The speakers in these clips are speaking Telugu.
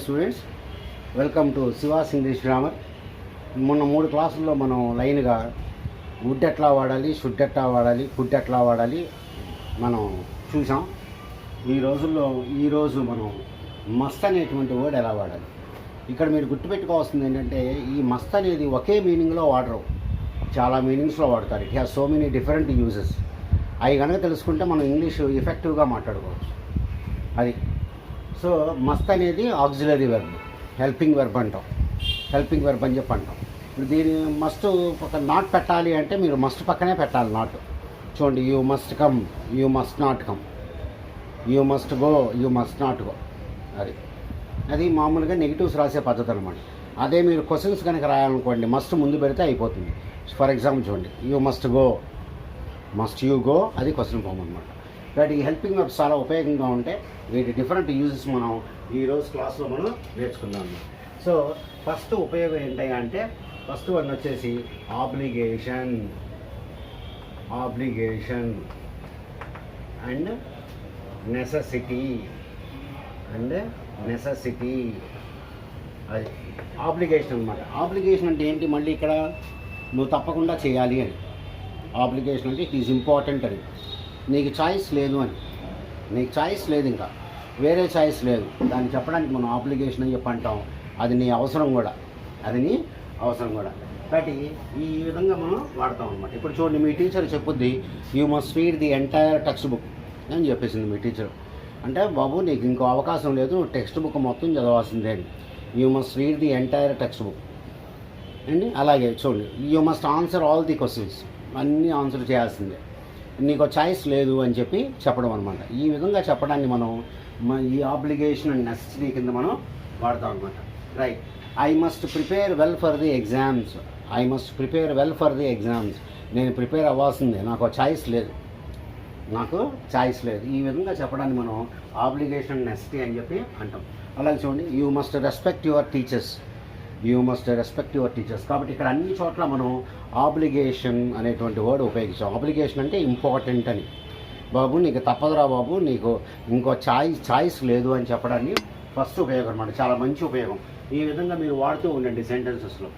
Students, welcome to Siva's English grammar. మొన్న 3 క్లాసుల్లో మనం లైన్గా వుడ్ ఎట్లా వాడాలి, షుడ్ ఎట్లా వాడాలి, కుడ్ ఎట్లా వాడాలి మనం చూసాం. ఈరోజు మనం మస్త్ అనేటువంటి వర్డ్ ఎలా వాడాలి. ఇక్కడ మీరు గుర్తుపెట్టుకోవాల్సింది ఏంటంటే, ఈ మస్త్ అనేది ఒకే మీనింగ్లో వాడరు, చాలా మీనింగ్స్లో వాడతారు. It has so many different uses. అవి కనుక తెలుసుకుంటే మనం ఇంగ్లీష్ ఎఫెక్టివ్గా మాట్లాడుకోవచ్చు. అది సో మస్త్ అనేది ఆక్సిలరీ వెర్బ్, హెల్పింగ్ వెర్బ్ అంటాం. హెల్పింగ్ వెర్బ్ అని చెప్పి అంటాం. దీని మస్ట్ ఒక నాట్ పెట్టాలి అంటే మీరు మస్ట్ పక్కనే పెట్టాలి నాట్. చూడండి, you must come, you must not come, you must go, you must not go. అది మామూలుగా నెగిటివ్స్ రాసే పద్ధతి అనమాట. అదే మీరు క్వశ్చన్స్ కనుక రాయాలనుకోండి, మస్ట్ ముందు పెడితే అయిపోతుంది. ఫర్ ఎగ్జాంపుల్ చూడండి, you must go, must you go, అది క్వశ్చన్ ఫామ్ అనమాట. కాబట్టి ఈ హెల్పింగ్ వెర్బ్స్ చాలా ఉపయోగంగా ఉంటే వీటి డిఫరెంట్ యూజెస్ మనం ఈరోజు క్లాస్లో మనం నేర్చుకుందాం. సో ఫస్ట్ ఉపయోగం ఏంటి అంటే, ఫస్ట్ వన్ వచ్చేసి ఆబ్లిగేషన్ అండ్ నెసెసిటీ. అది ఆబ్లిగేషన్ అనమాట. ఆబ్లిగేషన్ అంటే ఏంటి, మళ్ళీ ఇక్కడ నువ్వు తప్పకుండా చేయాలి అని. ఆబ్లిగేషన్ అంటే ఇట్ ఈజ్ ఇంపార్టెంట్ అని, నీకు చాయిస్ లేదు అని. నీకు చాయిస్ లేదు, ఇంకా వేరే చాయిస్ లేదు, దాన్ని చెప్పడానికి మనం ఆబ్లిగేషన్ అని చెప్పి అంటాం. అది నీ అవసరం కూడా, కాబట్టి ఈ విధంగా మనం వాడతాం అనమాట. ఇప్పుడు చూడండి, మీ టీచర్ చెప్పుద్ది, you must read the entire text book అని చెప్పేసింది మీ టీచర్. అంటే బాబు నీకు ఇంకో అవకాశం లేదు, టెక్స్ట్ బుక్ మొత్తం చదవాల్సిందే అని. You must read the entire text book అండి. అలాగే చూడండి, you must answer all the questions, అన్నీ ఆన్సర్ చేయాల్సిందే, నీకు చాయిస్ లేదు అని చెప్పి చెప్పడం అనమాట. ఈ విధంగా చెప్పడాన్ని మనం ఈ ఆబ్లిగేషన్ అండ్ నెసెసిటీ కింద మనం వాడతాం అనమాట. Right. I must prepare well for the exams. నేను ప్రిపేర్ అవ్వాల్సిందే, నాకు చాయిస్ లేదు. ఈ విధంగా చెప్పడాన్ని మనం ఆబ్లిగేషన్ అండ్ నెసెసిటీ అని చెప్పి అంటాం. అలాగే చూడండి, you must respect your teachers. కాబట్టి ఇక్కడ అన్ని చోట్ల మనం ఆబ్లిగేషన్ అనేటువంటి వర్డ్ ఉపయోగించాం. ఆబ్లిగేషన్ అంటే ఇంపార్టెంట్ అని. బాబు నీకు తప్పదురా బాబు, నీకు ఇంకో చాయిస్ లేదు అని చెప్పడాన్ని ఫస్ట్ ఉపయోగం అనమాట. చాలా మంచి ఉపయోగం. ఈ విధంగా మీరు వాడుతూ ఉండండి సెంటెన్సెస్లో.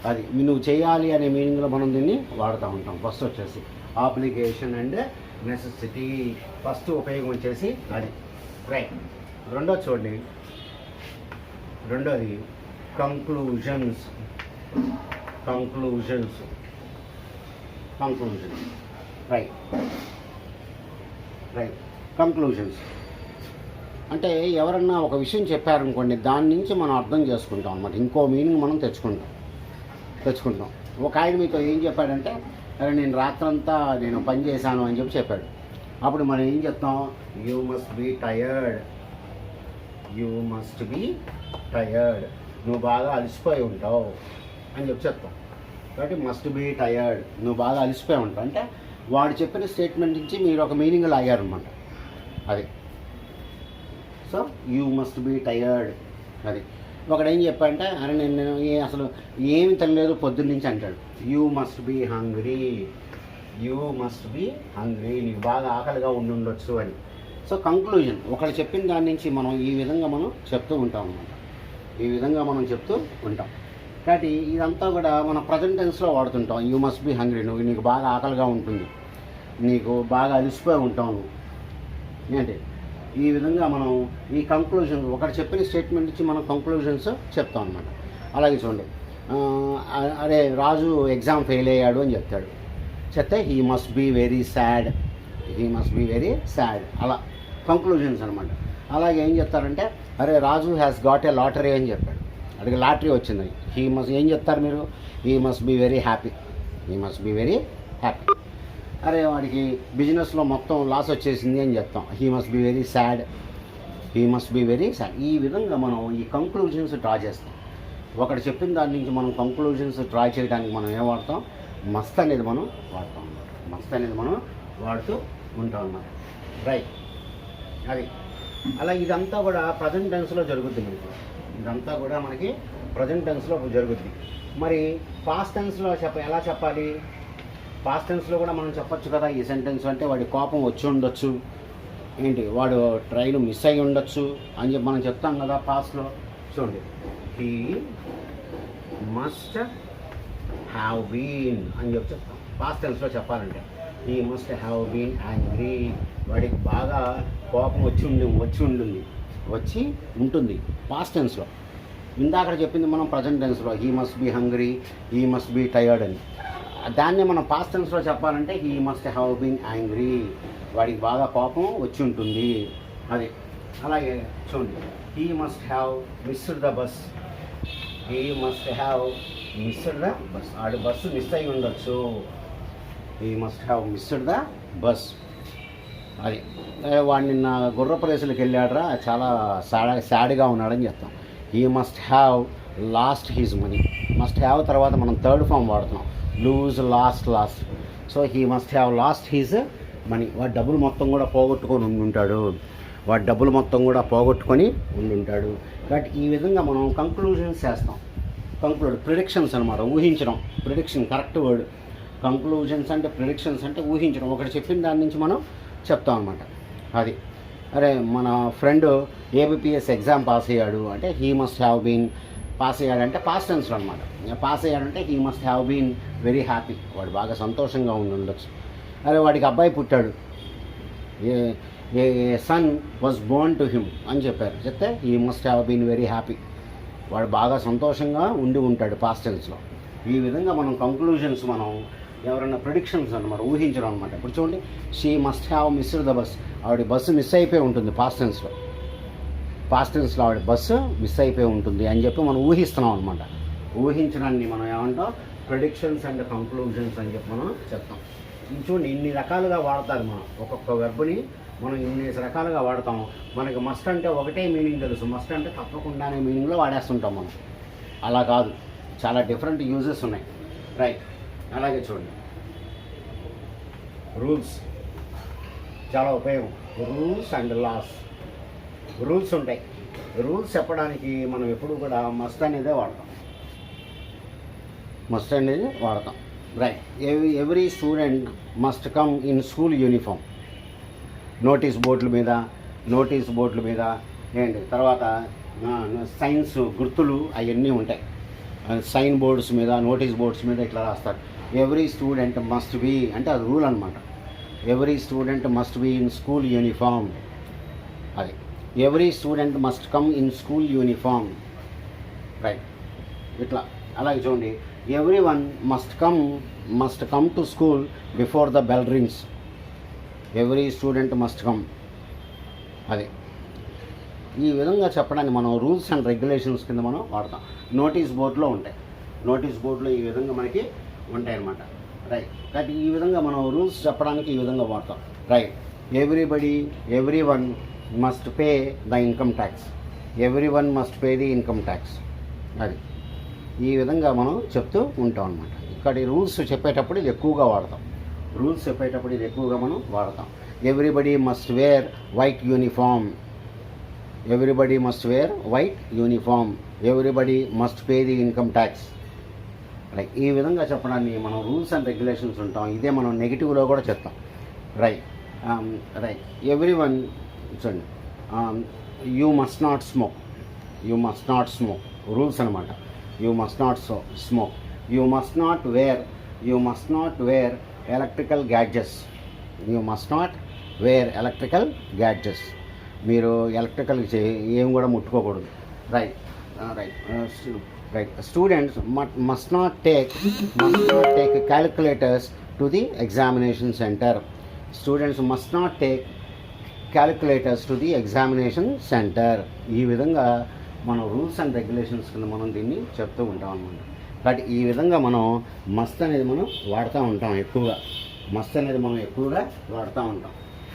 అది నువ్వు చేయాలి అనే మీనింగ్లో మనం దీన్ని వాడుతూ ఉంటాం. ఫస్ట్ వచ్చేసి ఆబ్లిగేషన్ అండ్ నెసెసిటీ, ఫస్ట్ ఉపయోగం వచ్చేసి అది. రైట్. రెండోది కంక్లూజన్స్. రైట్. కంక్లూజన్స్ అంటే ఎవరన్నా ఒక విషయం చెప్పారనుకోండి, దాని నుంచి మనం అర్థం చేసుకుంటాం అన్నమాట. ఇంకో మీనింగ్ మనం తెచ్చుకుంటాం. ఒక ఆయన మీతో ఏం చెప్పాడంటే, అరే నేను రాత్రంతా పని చేశాను అని చెప్పాడు. అప్పుడు మనం ఏం చెప్తాం, యూ మస్ట్ బీ టయర్డ్. నువ్వు బాగా అలసిపోయి ఉంటావు అని చెప్తాం. కాబట్టి మస్ట్ బీ టయర్డ్, నువ్వు బాగా అలసిపోయి ఉంటావు అంటే వాడు చెప్పిన స్టేట్మెంట్ నుంచి మీరు ఒక మీనింగ్ లాగారనమాట. అది. So you must be tired. అది. ఒకడు ఏం చెప్పాడంటే, అరే నేను అసలు ఏమి తినలేదు పొద్దున్నుంచి అంటాడు. You must be hungry. నీకు బాగా ఆకలిగా ఉండొచ్చు అని. సో కంక్లూజన్, ఒకళ్ళు చెప్పిన దాని నుంచి మనం ఈ విధంగా మనం చెప్తూ ఉంటాం అన్నమాట. కాబట్టి ఇదంతా కూడా మన ప్రజెంట్ టెన్స్లో వాడుతుంటాం. యూ మస్ట్ బీ హంగ్రీ, నీకు బాగా ఆకలిగా ఉంటుంది, నీకు బాగా అలసిపోయి ఉంటావు ఏంటి. ఈ విధంగా మనం ఈ కంక్లూజన్, ఒకటి చెప్పిన స్టేట్మెంట్ నుంచి మనం కంక్లూజన్స్ చెప్తాం అన్నమాట. అలాగే చూడండి, అరే రాజు ఎగ్జామ్ ఫెయిల్ అయ్యాడు అని చెప్తే he must be very sad. అలా కంక్లూజన్స్ అనమాట. అలాగే ఏం చెప్తారంటే, అరే Raju has got a lottery అని చెప్పాడు, అడిగి లాటరీ వచ్చింది. ఏం చెప్తారు మీరు, he must be very happy. అరే వాడికి బిజినెస్లో మొత్తం లాస్ వచ్చేసింది అని చెప్తాం, he must be very sad. ఈ విధంగా మనం ఈ కంక్లూజన్స్ డ్రా చేస్తాం. ఒకటి చెప్పిన దాని నుంచి మనం కంక్లూజన్స్ డ్రా చేయడానికి మనం ఏం వాడతాం, మస్త్ అనేది మనం వాడతాం అన్నమాట. వాడుతూ ఉంటాం అన్నమాట. రైట్. అది. అలా ఇదంతా కూడా ప్రజెంట్ టెన్స్లో జరుగుద్ది. మనకి ప్రజెంట్ టెన్స్లో జరుగుద్ది. మరి పాస్ట్ టెన్స్లో ఎలా చెప్పాలి? పాస్ట్ టెన్స్లో కూడా మనం చెప్పొచ్చు కదా ఈ సెంటెన్స్. అంటే వాడి కోపం వచ్చి ఉండొచ్చు, వాడు ట్రైన్ మిస్ అయ్యి ఉండొచ్చు అని చెప్పి మనం చెప్తాం కదా పాస్ట్లో. చూడండి, హీ మస్ట్ హ్యావ్ బీన్ అని చెప్పి చెప్తాం. పాస్ట్ టెన్స్లో చెప్పాలంటే he must have been angry, వాడికి బాగా కోపం వచ్చి ఉంటుంది పాస్ట్ టెన్స్లో. ఇందాక చెప్పింది మనం ప్రజెంట్ టెన్స్లో he must be hungry, he must be tired అని. దాన్ని మనం పాస్ట్ టెన్స్లో చెప్పాలంటే he must have been angry, వాడికి బాగా కోపం వచ్చి ఉంటుంది. అది అలాగే చూడండి, he must have missed the bus, he must have missed the bus, ఆడి బస్సు మిస్ అయి ఉండొచ్చు. He must have missed the bus. అది వాడు నిన్న గుర్రపు రేసులకు వెళ్ళాడరా, చాలా సాడ్గా ఉన్నాడని చెప్తాం. He must have lost his money. Must have తర్వాత మనం థర్డ్ ఫామ్ వాడుతున్నాం, lose, lost. So he must have lost his money. వాడు డబ్బులు మొత్తం కూడా పోగొట్టుకొని ఉండుంటాడు. కాబట్టి ఈ విధంగా మనం కంక్లూజన్స్ చేస్తాం. ప్రిడిక్షన్స్ అనమాట, ఊహించడం. Prediction correct word. కంక్లూజన్స్ అంటే ప్రిడిక్షన్స్ అంటే ఊహించడం. ఒకటి చెప్పిన దాని నుంచి మనం చెప్తాం అనమాట. అది అరే మన ఫ్రెండ్ ఏబిపిఎస్ ఎగ్జామ్ పాస్ అయ్యాడు అంటే he must have been, pass అయ్యాడంటే పాస్ట్ టెన్స్లో అనమాట. పాస్ అయ్యాడంటే he must have been very happy, వాడు బాగా సంతోషంగా ఉండొచ్చు. అరే వాడికి అబ్బాయి పుట్టాడు, a son was born to him అని చెప్తే he must have been very happy, వాడు బాగా సంతోషంగా ఉంటాడు పాస్ట్ టెన్స్లో. ఈ విధంగా మనం కంక్లూజన్స్, మనం ఎవరైనా ప్రిడిక్షన్స్ అనమాట, ఊహించడం అనమాట. ఇప్పుడు చూడండి, she must have missed the bus, ఆవిడ బస్సు మిస్ అయిపోయి ఉంటుంది పాస్ట్ టెన్స్లో ఆవిడ బస్సు మిస్ అయిపోయి ఉంటుంది అని చెప్పి మనం ఊహిస్తున్నాం అనమాట. ఊహించడాన్ని మనం ఏమంటాం, ప్రిడిక్షన్స్ అండ్ కంక్లూజన్స్ అని చెప్పి మనం చెప్తాం. చూడండి, ఇన్ని రకాలుగా వాడతారు. మనం ఒక్కొక్క వెర్బ్ని మనం ఇన్ని రకాలుగా వాడతాం. మనకి మస్ట్ అంటే ఒకటే మీనింగ్ తెలుసు, మస్ట్ అంటే తప్పకుండా అనే మీనింగ్లో వాడేస్తుంటాం మనం. అలా కాదు, చాలా డిఫరెంట్ యూజెస్ ఉన్నాయి. రైట్. అలాగే చూడండి, రూల్స్ చాలా ఉపయోగం. Rules and laws. రూల్స్ ఉంటాయి. రూల్స్ చెప్పడానికి మనం ఎప్పుడు కూడా మస్ట్ అనేది వాడతాం. Right. Every student must come in school uniform. Notice బోర్డుల మీద ఏంటి తర్వాత సైన్స్ గుర్తులు అవన్నీ ఉంటాయి. సైన్ బోర్డ్స్ మీద, నోటీస్ బోర్డ్స్ మీద ఇట్లా రాస్తారు. ఎవ్రీ స్టూడెంట్ మస్ట్ బీ అంటే అది రూల్ అనమాట. Every student must be in school uniform. అది every student must come in school uniform. Right. ఇట్లా. అలాగే చూడండి, every one must come to school before the bell rings. Every student must come. అది ఈ విధంగా చెప్పడానికి మనం రూల్స్ అండ్ రెగ్యులేషన్స్ కింద మనం వాడతాం. నోటీస్ బోర్డులో ఉంటాయి. నోటీస్ బోర్డులో ఈ విధంగా మనకి ఉంటాయి అన్నమాట. రైట్. కాబట్టి ఈ విధంగా మనం రూల్స్ చెప్పడానికి ఈ విధంగా వాడతాం. Right. Every one must pay the income tax. Every one must pay the income tax. అది ఈ విధంగా మనం చెప్తూ ఉంటాం అన్నమాట. ఇక్కడ రూల్స్ చెప్పేటప్పుడు ఇది ఎక్కువగా మనం వాడతాం. Everybody must wear white uniform. Everybody must pay the income tax. Right. ఈ విధంగా చెప్పడాన్ని మనం రూల్స్ అండ్ రెగ్యులేషన్స్ ఉంటాం. ఇదే మనం నెగిటివ్లో కూడా చెప్తాం. రైట్. ఎవ్రీ వన్ చూడండి, you must not smoke. Rules అనమాట. You must not smoke. You must not wear electrical gadgets. మీరు ఎలక్ట్రికల్ ఏం కూడా ముట్టుకోకూడదు. Right. Students must not take calculators to the examination centre. ఈ విధంగా మనం రూల్స్ అండ్ రెగ్యులేషన్స్ కింద మనం దీన్ని చెప్తూ ఉంటాం అన్నమాట. బట్ ఈ విధంగా మనం మస్ట్ అనేది మనం వాడుతూ ఉంటాం ఎక్కువగా.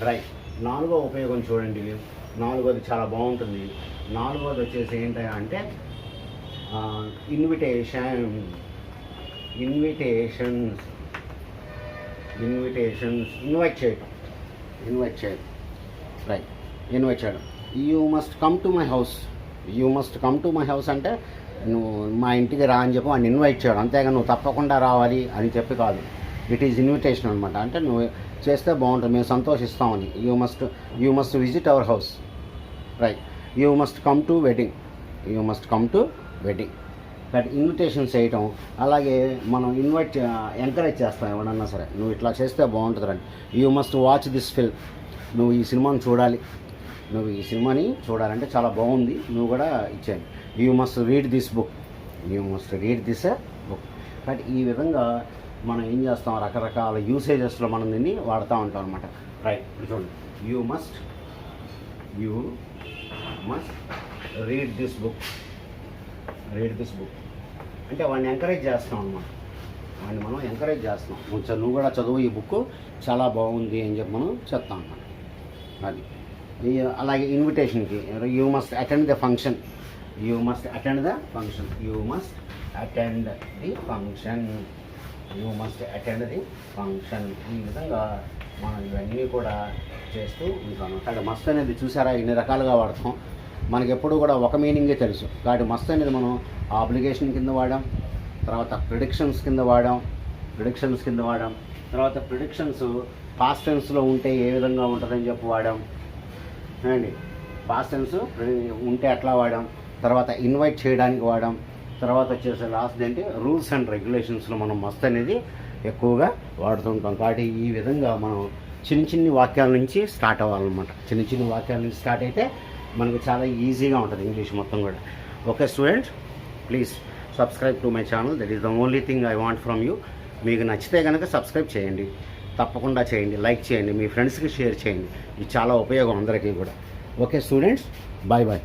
రైట్. నాలుగో ఉపయోగం చూడండి, నాలుగోది చాలా బాగుంటుంది. నాలుగోది వచ్చేసి ఏంటంటే ఇన్వైట్ చేయడం. రైట్. ఇన్వైట్ చేయడం. You must come to my house అంటే నువ్వు మా ఇంటికి రా అని చెప్పి వాడిని ఇన్వైట్ చేయడం. అంతేగా నువ్వు తప్పకుండా రావాలి అని చెప్పి కాదు. ఇట్ ఈజ్ ఇన్విటేషన్ అనమాట. అంటే నువ్వు చేస్తే బాగుంటుంది, మేము సంతోషిస్తామని. You must visit our house. Right. You must come to wedding. You must come to wedding. But invitations చేయటం, అలాగే మనం ఎంకరేజ్ చేస్తాం ఎవరన్నా సరే, నువ్వు ఇట్లా చేస్తే బాగుంటుంది రండి, you must watch this film, నువ్వు ఈ సినిమాని చూడాలి, నువ్వు ఈ సినిమాని చూడాలంటే చాలా బాగుంది, నువ్వు కూడా ఇచ్చేయండి, you must read this book, you must read this book. But ఈ విధంగా మనం ఏం చేస్తాం, రకరకాల యూసేజెస్లో మనం దీన్ని వాడుతూ ఉంటాం అనమాట. రైట్, చూడండి, you must read this book అంటే వాడిని ఎంకరేజ్ చేస్తాం అనమాట, వాడిని మనం ఎంకరేజ్ చేస్తున్నాం, నువ్వు కూడా చదువు, ఈ బుక్ చాలా బాగుంది అని చెప్పి మనం చెప్తాం అన్నమాట. అది అలాగే ఇన్విటేషన్కి you must attend the function, ఈ విధంగా మనం ఇవన్నీ కూడా చేస్తూ ఉంటాం. కాబట్టి మస్త్ అనేది చూసారా ఇన్ని రకాలుగా వాడతాం, మనకి ఎప్పుడు కూడా ఒక మీనింగే తెలుసు. కాబట్టి మస్త్ అనేది మనం ఆబ్లిగేషన్ కింద వాడాం, తర్వాత ప్రిడిక్షన్స్ కింద వాడాం, తర్వాత ప్రిడిక్షన్స్ పాస్ట్ టెన్స్లో ఉంటే ఏ విధంగా ఉంటుందని చెప్పి వాడాం అండి, పాస్ట్ టెన్స్ ఉంటే అట్లా వాడాం, తర్వాత ఇన్వైట్ చేయడానికి వాడాం, తర్వాత వచ్చేసి లాస్ట్ ఏంటి రూల్స్ అండ్ రెగ్యులేషన్స్లో మనం మస్త్ అనేది ఎక్కువగా వాడుతుంటాం. కాబట్టి ఈ విధంగా మనం చిన్ని వాక్యాల నుంచి స్టార్ట్ అవ్వాలన్నమాట. చిన్ని వాక్యాల నుంచి స్టార్ట్ అయితే మనకు చాలా ఈజీగా ఉంటుంది ఇంగ్లీష్ మొత్తం కూడా. Okay students, please subscribe to my channel, that is the only thing I want from you. మీకు నచ్చితే కనుక సబ్స్క్రైబ్ చేయండి, తప్పకుండా చేయండి, లైక్ చేయండి, మీ ఫ్రెండ్స్కి షేర్ చేయండి, ఇది చాలా ఉపయోగం అందరికీ కూడా. Okay students, bye bye.